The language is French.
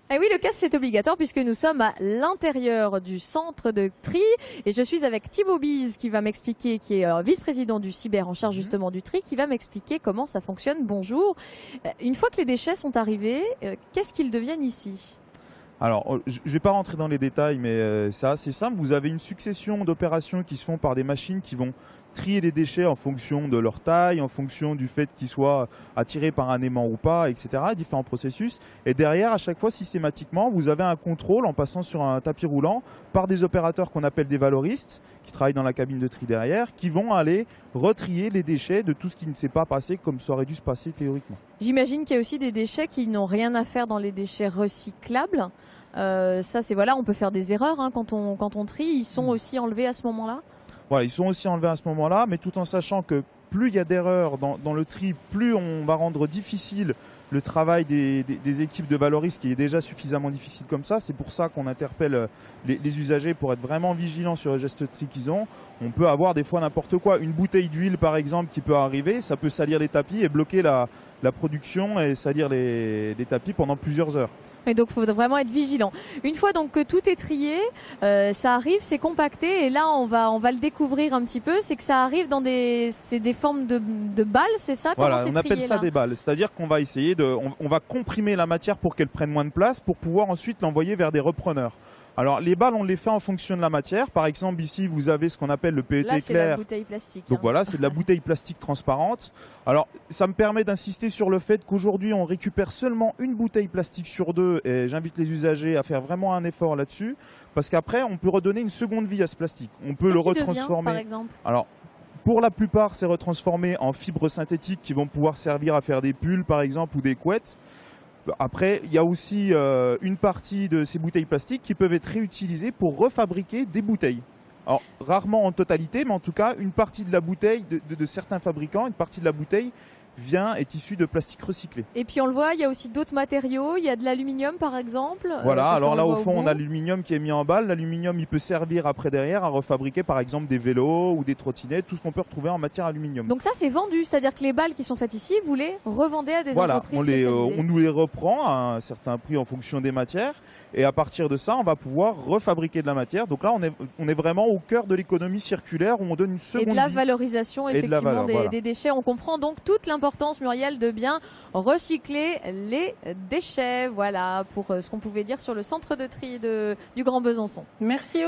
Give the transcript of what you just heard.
Ah oui, le casque c'est obligatoire puisque nous sommes à l'intérieur du centre de tri et je suis avec Thibaut Bise qui va m'expliquer, qui est vice-président du cyber en charge justement du tri, qui va m'expliquer comment ça fonctionne. Bonjour. Une fois que les déchets sont arrivés, qu'est-ce qu'ils deviennent ici? Alors, je ne vais pas rentrer dans les détails, mais c'est assez simple. Vous avez une succession d'opérations qui se font par des machines qui vont trier les déchets en fonction de leur taille, en fonction du fait qu'ils soient attirés par un aimant ou pas, etc. Différents processus. Et derrière, à chaque fois, systématiquement, vous avez un contrôle en passant sur un tapis roulant par des opérateurs qu'on appelle des valoristes, qui travaillent dans la cabine de tri derrière, qui vont aller retrier les déchets de tout ce qui ne s'est pas passé comme ça aurait dû se passer théoriquement. J'imagine qu'il y a aussi des déchets qui n'ont rien à faire dans les déchets recyclables. Ça, c'est voilà, on peut faire des erreurs quand on trie. Ils sont aussi enlevés à ce moment-là. Voilà, ils sont aussi enlevés à ce moment-là, mais tout en sachant que plus il y a d'erreurs dans le tri, plus on va rendre difficile le travail des équipes de valoristes qui est déjà suffisamment difficile comme ça. C'est pour ça qu'on interpelle les usagers pour être vraiment vigilants sur les gestes de tri qu'ils ont. On peut avoir des fois n'importe quoi. Une bouteille d'huile par exemple qui peut arriver, ça peut salir les tapis et bloquer la production et salir les tapis pendant plusieurs heures. Et donc, il faut vraiment être vigilant. Une fois donc que tout est trié, ça arrive, c'est compacté, et là, on va le découvrir un petit peu. C'est que ça arrive dans des formes de balles, c'est ça? Voilà, on appelle ça des balles. C'est-à-dire qu'on va essayer on va comprimer la matière pour qu'elle prenne moins de place, pour pouvoir ensuite l'envoyer vers des repreneurs. Alors, les balles, on les fait en fonction de la matière. Par exemple, ici, vous avez ce qu'on appelle le PET là, clair. C'est la bouteille plastique. Donc voilà, c'est de la bouteille plastique transparente. Alors, ça me permet d'insister sur le fait qu'aujourd'hui, on récupère seulement une bouteille plastique sur deux. Et j'invite les usagers à faire vraiment un effort là-dessus. Parce qu'après, on peut redonner une seconde vie à ce plastique. On peut le retransformer. Par exemple. Alors, pour la plupart, c'est retransformé en fibres synthétiques qui vont pouvoir servir à faire des pulls, par exemple, ou des couettes. Après, il y a aussi une partie de ces bouteilles plastiques qui peuvent être réutilisées pour refabriquer des bouteilles. Alors, rarement en totalité, mais en tout cas, une partie de la bouteille de certains fabricants, une partie de la bouteille est issue de plastique recyclé. Et puis on le voit, il y a aussi d'autres matériaux. Il y a de l'aluminium par exemple. Voilà, alors là au fond on a l'aluminium qui est mis en balle. L'aluminium il peut servir après derrière à refabriquer par exemple des vélos ou des trottinettes, tout ce qu'on peut retrouver en matière aluminium. Donc ça c'est vendu, c'est-à-dire que les balles qui sont faites ici, vous les revendez à des entreprises spécialisées. On nous les reprend à un certain prix en fonction des matières. Et à partir de ça, on va pouvoir refabriquer de la matière. Donc là, on est vraiment au cœur de l'économie circulaire où on donne une seconde vie. Et de la valorisation, effectivement, des déchets. On comprend donc toute l'importance, Muriel, de bien recycler les déchets. Voilà pour ce qu'on pouvait dire sur le centre de tri du Grand Besançon. Merci.